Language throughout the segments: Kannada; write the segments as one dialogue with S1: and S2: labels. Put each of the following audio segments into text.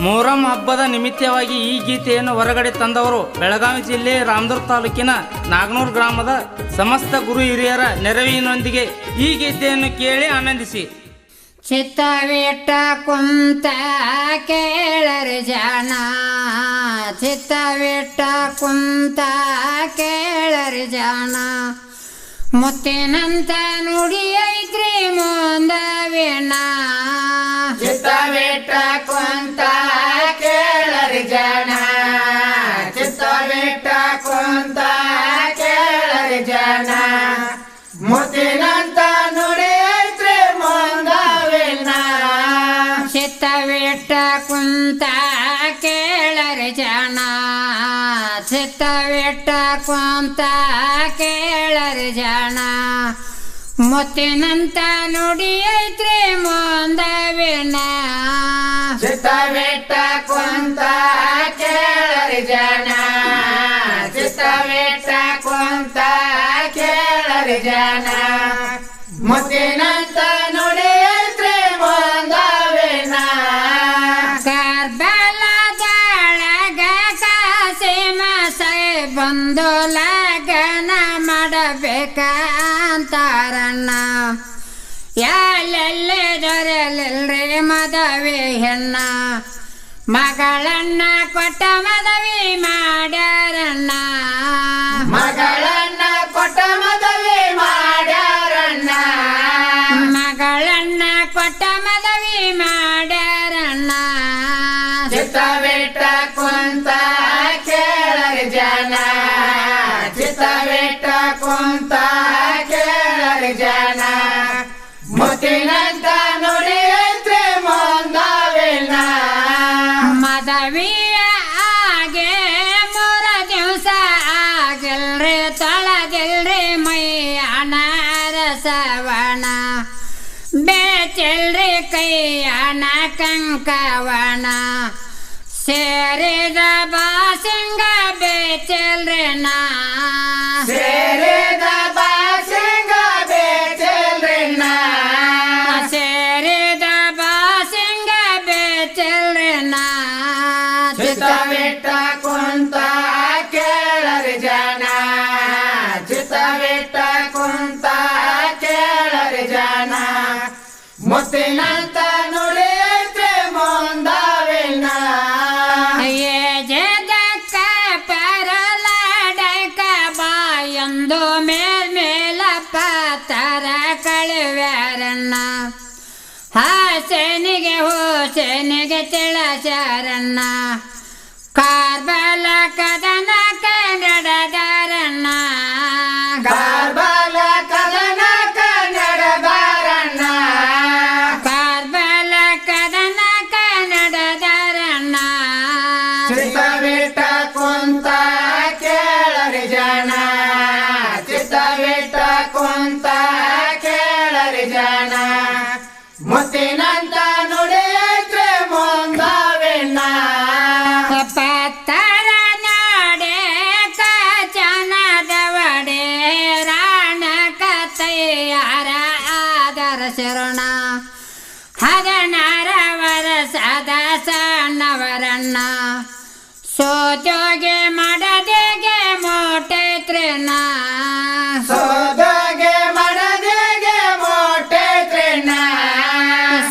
S1: ಮೊಹರಂ ಹಬ್ಬದ ನಿಮಿತ್ತವಾಗಿ ಈ ಗೀತೆಯನ್ನು ಹೊರಗಡೆ ತಂದವರು ಬೆಳಗಾವಿ ಜಿಲ್ಲೆ ರಾಮದುರ್ಗ ತಾಲೂಕಿನ ನಾಗನೂರು ಗ್ರಾಮದ ಸಮಸ್ತ ಗುರು ಹಿರಿಯರ ನೆರವಿನೊಂದಿಗೆ ಈ ಗೀತೆಯನ್ನು ಕೇಳಿ ಆನಂದಿಸಿ.
S2: ಚಿತ್ತವಿಟ್ಟ ಕುಂತ ಕೇಳರಿ ಜನ, ಚಿತ್ತವಿಟ್ಟ ಕುಂತ ಕೇಳರಿ ಜನ, ಮುತ್ತಿನಂತ ನುಡಿ ಐತ್ರಿ ಮುಂದವಿನ.
S3: ಚಿತ್ತವಿಟ್ಟ ಕುಂತ ಕೇಳರಿ ಜನ, ಚಿತ್ತವಿಟ್ಟ ಕುಂತ ಕೇಳರಿ ಜನ, ಮುತ್ತಿನಂತ ನುಡಿ ಐತ್ರಿ ಮುಂದವಿನ.
S2: ಚಿತ್ತವಿಟ್ಟ ಕುಂತ ಕೇಳರಿ ಜನ, ಚಿತ್ತವಿಟ್ಟ ಕುಂತ ಕೇಳರಿ ಜನ, ಮುತ್ತಿನಂತ ನುಡಿ ಐತ್ರಿ ಮುಂದವಿನ.
S3: ಚಿತ್ತವಿಟ್ಟ ಕುಂತ ಕೇಳರಿ ಜನ, ಚಿತ್ತವಿಟ್ಟ ಕುಂತ ಕೇಳರಿ ಜನ, ಮುತ್ತಿನಂತ ನುಡಿ ಐತ್ರಿ ಮುಂದವಿನ.
S2: ಕರ್ಬಲದೊಳಗ ಕಾಸಿಮ ಬಂದು ಲಗನ ಮಾಡಬೇಕಂತಾರಣ್ಣ, ಎಲ್ಲೆಲ್ಲಿ ದೊರೆಯಲಿಲ್ರಿ ಮದವಿ ಹೆಣ್ಣ, ಮಗಳನ್ನ ಕೊಟ್ಟ ಮದವಿ ಮಾಡ್ಯಾರಣ್ಣ,
S3: ಮಗಳನ್ನ ಕೊಟ್ಟ ಮದವಿ ಮಾಡ್ಯಾರಣ್ಣ,
S2: ಮಗಳನ್ನ ಕೊಟ್ಟ ಮದವಿ ಮಾಡ್ಯಾರಣ್ಣ.
S3: ಚಿತ್ತವಿಟ್ಟ ಕುಂತ ಕೇಳರಿ ಜನ, ಚಿತ್ತವಿಟ್ಟ ಕುಂತ ಕೇಳರಿ ಜನ, ಮುತ್ತಿನಂತ ನುಡಿ ಐತ್ರಿ ಮುಂದವಿನ.
S2: ಮದವಿಯ ಆಗೆ 3 ದಿವಸ ಆಗಿಲ್ರಿ ತೊಳಗಿಲ್ರಿ ಮೈಯಾನ ರಸವಣ, ಬೇಚಿಲ್ರಿ ಕೈಯಾನ ಕಂಕವಣ, ಸೇರಿದ ಬಾಸಿಂಗ ಬೇಚಿಲ್ರಿ ನಾ,
S3: ಸೇರಿದ ಬಾಸಿಂಗ ಬೇಚಿಲ್ರಿ ನಾ,
S2: ಸೇರಿದ ಬಾಸಿಂಗ ಬೇಚಿಲ್ರಿ ನಾ.
S3: ಚಿತ್ತವಿಟ್ಟ ಕುಂತ ಕೇಳರಿ ಜನ, ಚಿತ್ತವಿಟ್ಟ ಕುಂತ ಕೇಳರಿ ಜನ, ಮುತ್ತಿನಂತ ನುಡಿ ಐತ್ರಿ ಮುಂದವಿನ.
S2: ಜಗಕ್ಕ ಪರಲಾಡಕ ಬಾಯೊಂದು ಮೇಲ್ಮೇಲ ಪಾತರ ಕಳುವ್ಯಾರಣ್ಣ, ಹಾಸನಿಗೆ ಹೋಸನಿಗೆ ತಿಳಸಾರಣ್ಣ, ಕಾರ್ಬಲ ಕದನ ಕನ್ನಡದಾರಣ್ಣ,
S3: ಕಾರ್ಬಲ ಕದನ ಕನ್ನಡದಾರಣ್ಣ,
S2: ಕಾರ್ಬಲ ಕದನ ಕನ್ನಡದಾರಣ್ಣ.
S3: ಚಿತ್ತವಿಟ್ಟ ಕುಂತ ಕೇಳರಿ ಜನ, ಚಿತ್ತವಿಟ್ಟ ಕುಂತ ಕೇಳರಿ ಜನ, ಮುತ್ತಿನಂತ ನುಡಿ ಐತ್ರಿ ಮುಂದವಿನ.
S2: ಪತ್ತರ ನಾಡೆ ಕಚನದವಡೆ ರಾಣ ಕಥೆಯಾರ ಆದರ ಶರಣ, 16 ವರ್ಷದ ಸಣ್ಣವರನ್ನ, ಸೋಜೋಗೆ ಮಾಡದೆಗೆ ಮೋಟೈತ್ರಿನ,
S3: ಸೋದಗೆ ಮಾಡದೆಗೆ ಮೋಟೈತ್ರಿನ,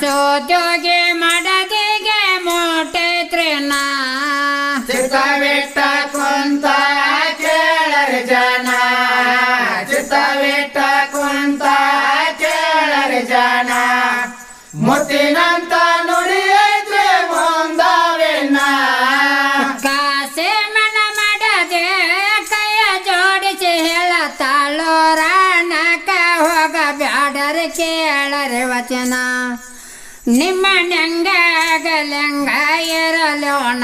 S2: ಸೋಜೋಗೆ ಮಾಡದೆಗೆ ಮೋಟೈತ್ರಿನ.
S3: ಚಿತ್ತವಿಟ್ಟ ಕುಂತ ಕೇಳರಿ ಜನ, ಚಿತ್ತವಿಟ್ಟ ಕುಂತ ಕೇಳರಿ ಜನ, ಮುತ್ತಿನಂತ ನುಡಿ ಐತ್ರಿ ಮುಂದವಿನ.
S2: ಕಾಸೆ ಮನ ಮಾಡದೆ ಕೈಯ ಜೋಡಿಸಿ ಹೇಳತಾಳೋ ರಾಣಕ ಹೋಗ ಬ್ಯಾಡರಿ ಕೇಳರಿ ವಚನ, ನಿಮ್ಮ ನೆಂಗಗಲೆಂಗ ಇರಲೋಣ,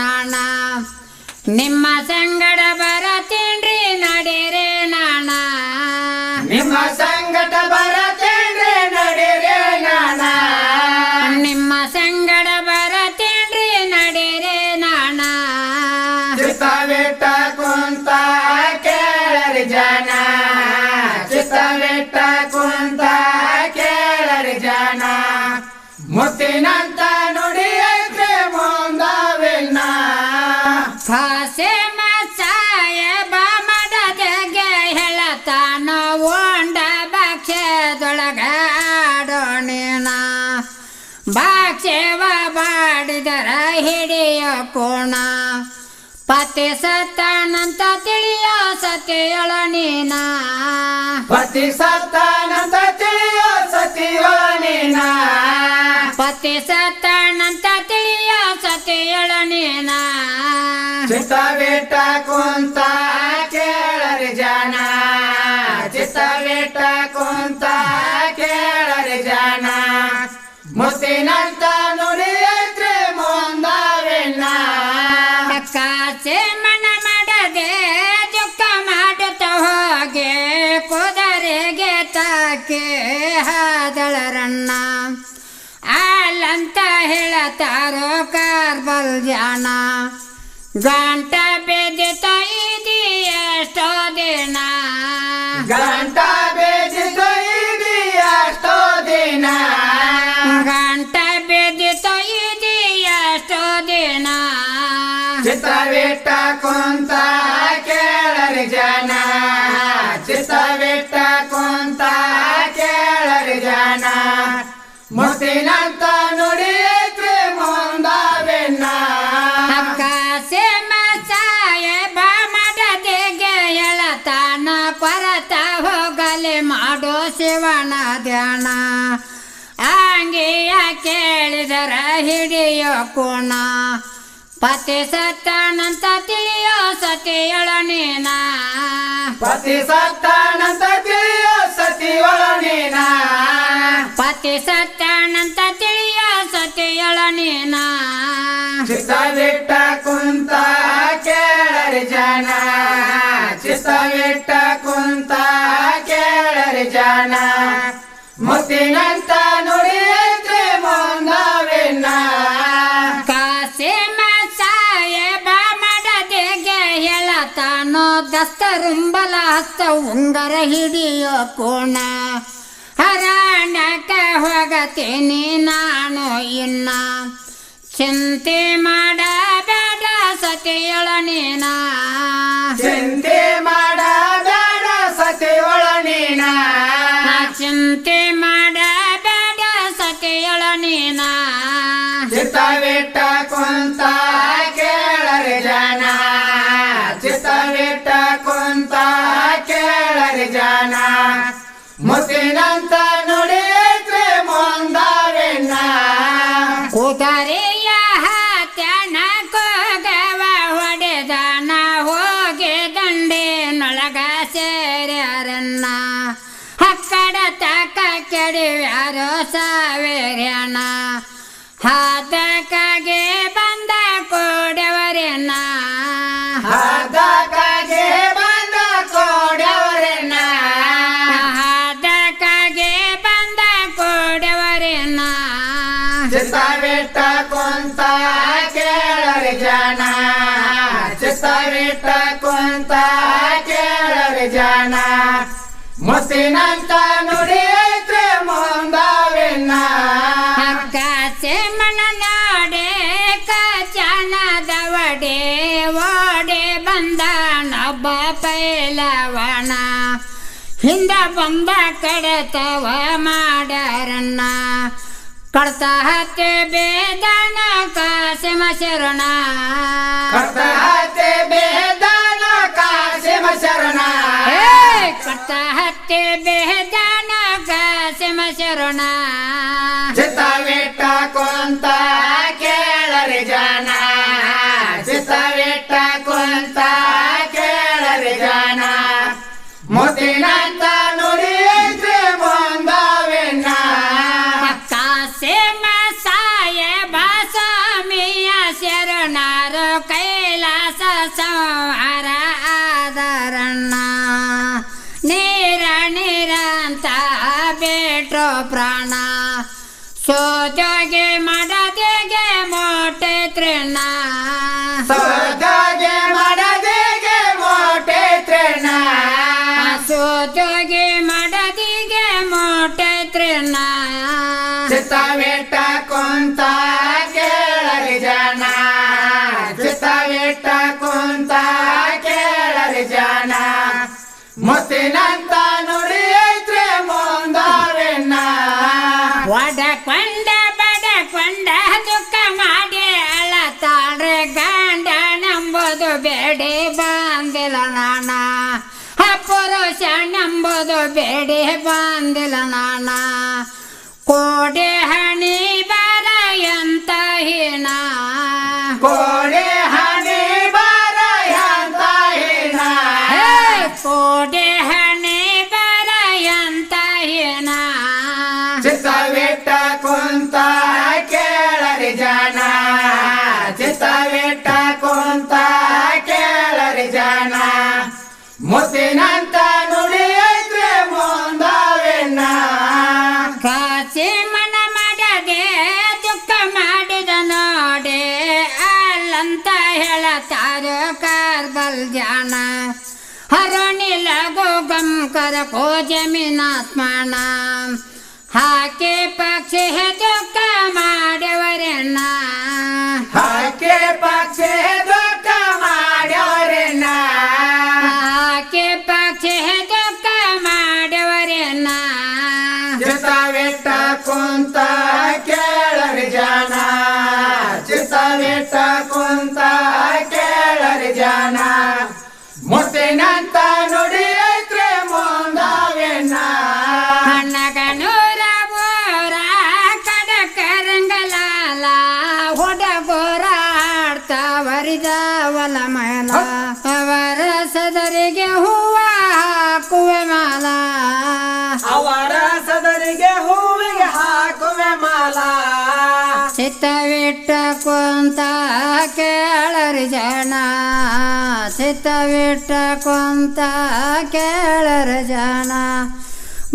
S2: ನಿಮ್ಮ ಸಂಗಡ ಬರತೀನ್ರಿ ನಡೀರಿ ನಾಣ,
S3: ನಿಮ್ಮ ಸಂಗಟ ಬರತೇನ್ರಿ ನಡೀರಿ ನಾಣ,
S2: ನಿಮ್ಮ ಸಂಗಡ ಬರತೀನ್ರಿ ನಡೀರಿ ನಾಣ.
S3: ಚಿತ್ತವಿಟ್ಟ ಕುಂತ ಕೇಳರಿ ಜನ, ಚಿತ್ತವಿಟ್ಟ ಕುಂತ ಕೇಳರಿ ಜನ, ಮುತ್ತಿನಂತ ನುಡಿ ಐತ್ರಿ ಮುಂದವಿನ.
S2: ಸೇಮ ಸಾಯಬ ಮಾಡದೆಗೆ ಹೇಳತಾನ ಓಂಡ ಭಕ್ಷ್ಯದೊಳಗಾಡೋಣಿನ ಭಕ್ಷ್ಯವ ಬಾಡಿದರ ಹಿಡಿಯ ಕೋಣ ಪತಿ ಸತ್ತಾನಂತ ತಿಳಿಯೋ ಸತಿಯೊಳ ನೀನ
S3: ಪತಿ ಸತ್ತಾನಂತ ತಿಳಿಯೋ ಸತಿಯೊಳ ನೀನ
S2: ಪತಿ ಸತ್ತಾನಂತ ತಿಳಿಯೋ ಸತಿಯೊಳ ನೀನ
S3: ಚಿತ್ತ ಬಿಟ್ಟ ಕುಂತ ಕೇಳರಿ ಜನ ಚಿತ್ತ ಬಿಟ್ಟ ಕುಂತ ಕೇಳರಿ ಜನ ಮುತ್ತಿನಂತ ನುಡಿಯೈತ್ರಿ ಮುಂದವಿನ
S2: ಕಾಸೆ ಮನ ಮಾಡದೆ ದುಃಖ ಮಾಡುತ್ತ ಹೋಗೆ ಕುದರೆಗೆ ತಾಕೆ ಹಾದಳರಣ್ಣ ಅಲ್ಲಂತ ಹೇಳತಾರೋ ಕಾರ್ಬಲ್ ಜಾನ ಗಂಟ ಬೆದಿತ ಇದಿ ಎಷ್ಟೋ ದಿನ
S3: ಗಂಟ ಬೇಜಿತ ಇದಿ ಎಷ್ಟೋ ದಿನ
S2: ಗಂಟ ಬೆದಿತ ಇದಿ ಎಷ್ಟೋ ದಿನ
S3: ಚಿತ್ತ ಬಿಟ್ಟ ಕುಂತ ಕೇಳರಿ ಜನ ಚಿತ್ತ ಬಿಟ್ಟ ಕುಂತ ಕೇಳರಿ ಜನ ಮುತ್ತಿನಂತ ನುಡಿಯೈತ್ರಿ ಮುಂದವಿನ
S2: ಕಾಸೆ ಸಾಯಬ ಮಾಡದೆಗೆ ಹೇಳತಾನ ಕೊರತ ಹೋಗಲಿ ಮಾಡೋ ಶಿವನ ಧ್ಯಾನ ಅಂಗಿಯ ಕೇಳಿದರ ಹಿಡಿಯೋ ಕೋಣ ಪತಿ ಸತ್ತಾನಂತ ತಿಳಿಯೋ ಸತಿಯೊಳ ನೀನ
S3: ಪತಿ ಸತ್ತಾನಂತ ತಿಳಿಯೋ ಸತಿಯೊಳ ನೀನ
S2: ಪತಿ ಸತ್ತಾನಂತ ತಿಳಿಯೋ ಸತಿಯೊಳ ನೀನ
S3: ಚಿತ್ತ ಬಿಟ್ಟ ಕುಂತ ಕೇಳರಿ ಜನ ಚಿತ್ತ ಬಿಟ್ಟ ಕುಂತ ಕೇಳರಿ ಜನ ಮುತ್ತಿನಂತ ನುಡಿಯೈತ್ರಿ ಮುಂದವಿನ
S2: ಕಾಸೆ ಸಾಯಬ ಮಾಡದೆಗೆ ಹೇಳತಾನೋ ದಸ್ತರುಂಬಲ ಹಸ್ತ ಉಂಗರ ಹಿಡಿಯೋ ಕೋಣ ಹರಾಣಕ ಹೋಗತೀನಿ ನಾನು ಇನ್ನ ಚಿಂತೆ ಮಾಡಬೇಡ ಸತಿಯೊಳ ನೀನ
S3: ಚಿಂತೆ ಮಾಡಬೇಡ ಸತಿಯೊಳ ನೀನ
S2: ಚಿಂತೆ ಮಾಡಬೇಡ ಸತಿಯೊಳ ನೀನ
S3: ಚಿತ್ತ ಬಿಟ್ಟ ಕುಂತ ಕೇಳರಿ ಜನ ಚಿತ್ತ ಬಿಟ್ಟ ಕುಂತ ಕೇಳರಿ ಜನ ಮುತ್ತಿನಂತ ನುಡಿಯೈತ್ರಿ ಮುಂದವಿನ
S2: ಕುದರೆಯ ಹಾತ್ಯಾನ ಕೋಗವ ಹೊಡೆದಾನ ಹೋಗಿ ದಂಡೇನೊಳಗ ಸೇರ್ಯಾರನ್ನ ಹಕ್ಕಡ ತಕ ಕೆಡವ್ಯಾರೋ ಸಾವೇರ್ಯಾನ ಹಾದಕಾಗೆ ಬಂದ ಕೋಡವರೇನ
S3: ಹಾದಕಾಗೆ ಬಂದ ಕೋಡವರೇನ
S2: ಹಾದಕಾಗೆ ಬಂದ ಕೋಡವರೇನ
S3: ಚಿತ್ತ ಬಿಟ್ಟ ಕುಂತ ಕೇಳರಿ ಜನ ಚಿತ್ತ ಬಿಟ್ಟ ಕುಂತ ಕೇಳರಿ ಜನ ಮುತ್ತಿನಂತ ನುಡಿಯೈತ್ರಿ ಮುಂದವಿನ
S2: ಕಾಸೆ ಮನ ನಾಡೆ ಕಚನದ ವಡೆ ಓಡೆ ಬಂದ ನಬ್ಬ ಪೈಲವಣ ಹಿಂದ ಬಂದ ಕಡತವ ಮಾಡರನ್ನ ಕಡ್ತ ಹತ್ತೆ ಬೇದನ ಕಾಸಿಮ ಶರಣ
S3: ಕರ್ತ ಹತ್ತೆ ಬೇದನ ಕಾಸಿಮ ಶರಣ
S2: ಕಡ್ತ ಹತ್ತೆ ಬೇದನ ಕಾಸಿಮ ಶರಣ
S3: ಚಿತ್ತ ಬಿಟ್ಟ ಕುಂತ ಕೇಳರಿ ಜನ ಚಿತ್ತ ಬಿಟ್ಟ ಕುಂತ ಕೇಳರಿ ಜನ ಮುತ್ತಿನಂತ ನುಡಿಯೈತ್ರಿ ಮುಂದವಿನ
S2: ಕಾಸೆ ಸಾಯಬ ಸ್ವಾಮಿಯ ಶರಣರ ಕೈಲಾಸ ಸಂಹಾರ ಆದರಣ್ಣ ನೀರ ನೀರಂತ ಬೇಟ್ರೋ ಪ್ರಾಣ ಸೋಜೋಗೆ ಮಾಡದೆಗೆ ಮೋಟೆ ತ್ರಿಣ
S3: ಸೋಜೋಗೆ ಮಾಡದೆಗೆ ಮೋಟೆ ತ್ರಿಣ
S2: ಸೋಜೋಗೆ ಮಾಡದಿಗೆ ಮೋಟೆ ತ್ರಿಣ
S3: ಚಿತ್ತ ಬಿಟ್ಟ ಕುಂತ ಕೇಳರಿ ಜನ ಚಿತ್ತ ಬಿಟ್ಟ ಕುಂತ
S2: ನಾನ ಪುರುಷನೆಂಬುದು ಬೇಡಿ ಬಂದಿಲ್ಲ ನಾನ ಕೋಡೆ ಹಣಿ ಬರ ಎಂತ ಹೀನ
S3: ಕೋಡೆ ಹಣಿ ಬರ ಎಂತ ಹೀನ
S2: ಕೋಡೆ ಹಣಿ ಬರ ಎಂತ ಹೀನ
S3: ಚಿತ್ತವಿಟ್ಟ ಕುಂತ ಕೇಳರಿ ಜನ ಚಿತ್ತವಿಟ್ಟ ಕುಂತ ಕೇಳರಿ ಜನ ಮುತ್ತಿನಂತ ನುಡಿ ಐತ್ರಿ ಮುಂದವೆನ್ನ
S2: ಕಾಚಿ ಮನ ಮಾಡದೆ ದುಃಖ ಮಾಡಿದ ನೋಡೆ ಅಲ್ಲಂತ ಹೇಳತಾರ ಕಾರ್ಬಲ್ ಜಾನ ಹರಣಿ ಲಘು ಗಂಕರ ಕೋ ಜಮೀನಾತ್ಮನ ಹಾಕಿ ಪಕ್ಷಿ ದುಃಖ ಮಾಡ್ಯವರೆನ್ನ
S3: ಹಾಕಿ ಪಕ್ಷಿ ದುಃಖ ಮಾಡ್ಯವರೆನ್ನ
S2: ಹಾಕಿ ಪಕ್ಷಿ ದುಃಖ ಮಾಡ್ಯವರೆನ್ನ
S3: ಚಿತ್ತವಿಟ್ಟ ಕುಂತ ಕೇಳರಿ ಜನ ಚಿತ್ತವಿಟ್ಟ ಕುಂತ ಕೇಳರಿ ಜನ ಮುತ್ತಿನಂತ ನುಡಿ ಐತ್ರಿ ಮುಂದವೆನ್ನ
S2: ಹಣ್ಣಗನೂರ ಬೋರ ಕಡಕರಂಗಲಾಲ ಹುಡುಗೋರ ಆಡ್ತಾವರಿದವಲ ಮೈಲ ಅವರ ಸದರಿಗೆ ಹೂವ ಹಾಕುವೆ ಮಾಲ
S3: ಅವರ ಸದರಿಗೆ ಹೂವಿಗೆ ಹಾಕುವೆ ಮಾಲ
S2: ಚಿತ್ತವಿಟ್ಟ ಕುಂತ ಕೇಳರಿ ಜನ ಚಿತ್ತವಿಟ್ಟ ಕುಂತ ಕೇಳರಿ ಜನ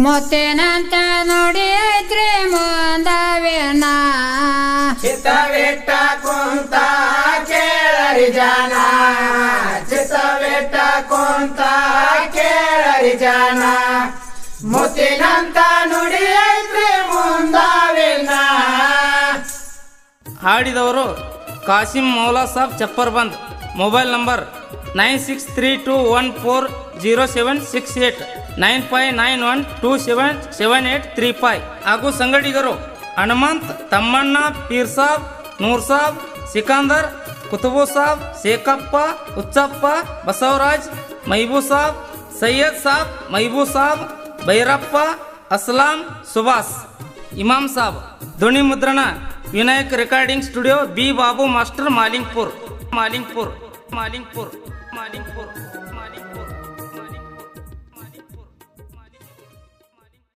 S2: ಮುತ್ತಿನಂತ ನುಡಿ ಐತ್ರಿ ಮುಂದವೆನ್ನ
S3: ಚಿತ್ತವಿಟ್ಟ ಕುಂತ ಕೇಳರಿ ಜನ ಚಿತ್ತವಿಟ್ಟ ಕುಂತ ಕೇಳರಿ ಜನ ಮುತ್ತಿನಂತ ನುಡಿ ಐತ್ರಿ ಮುಂದವೆನ್ನ
S1: ಹಾಡಿದವರು ಕಾಸಿಂ ಮೌಲಾ ಸಾಬ್ ಚಪ್ಪರ್ಬಂದ್ ಮೊಬೈಲ್ ನಂಬರ್ 9632140768 9591277835 ಹಾಗೂ ಸಂಗಡಿಗರು ಹನುಮಂತ್ ತಮ್ಮಣ್ಣ ಪೀರ್ ಸಾಬ್ ನೂರ್ ಸಾಬ್ ಸಿಕಂದರ್ ಕುತುಬು ಸಾಬ್ ಶೇಖಪ್ಪ ಉಚ್ಚಪ್ಪ ಬಸವರಾಜ್ ಮೈಬೂ ಸಾಬ್ ಸೈಯದ್ ಸಾಬ್ ಮೈಬೂ ಸಾಬ್ ಭೈರಪ್ಪ ಅಸ್ಲಾಂ ಸುಭಾಸ್ ಇಮಾಮ್ ಸಾಬ್ ಧ್ವನಿ ಮುದ್ರಣ Vinayak recording studio B Babu master Malingpur Malingpur Malingpur Malingpur Malingpur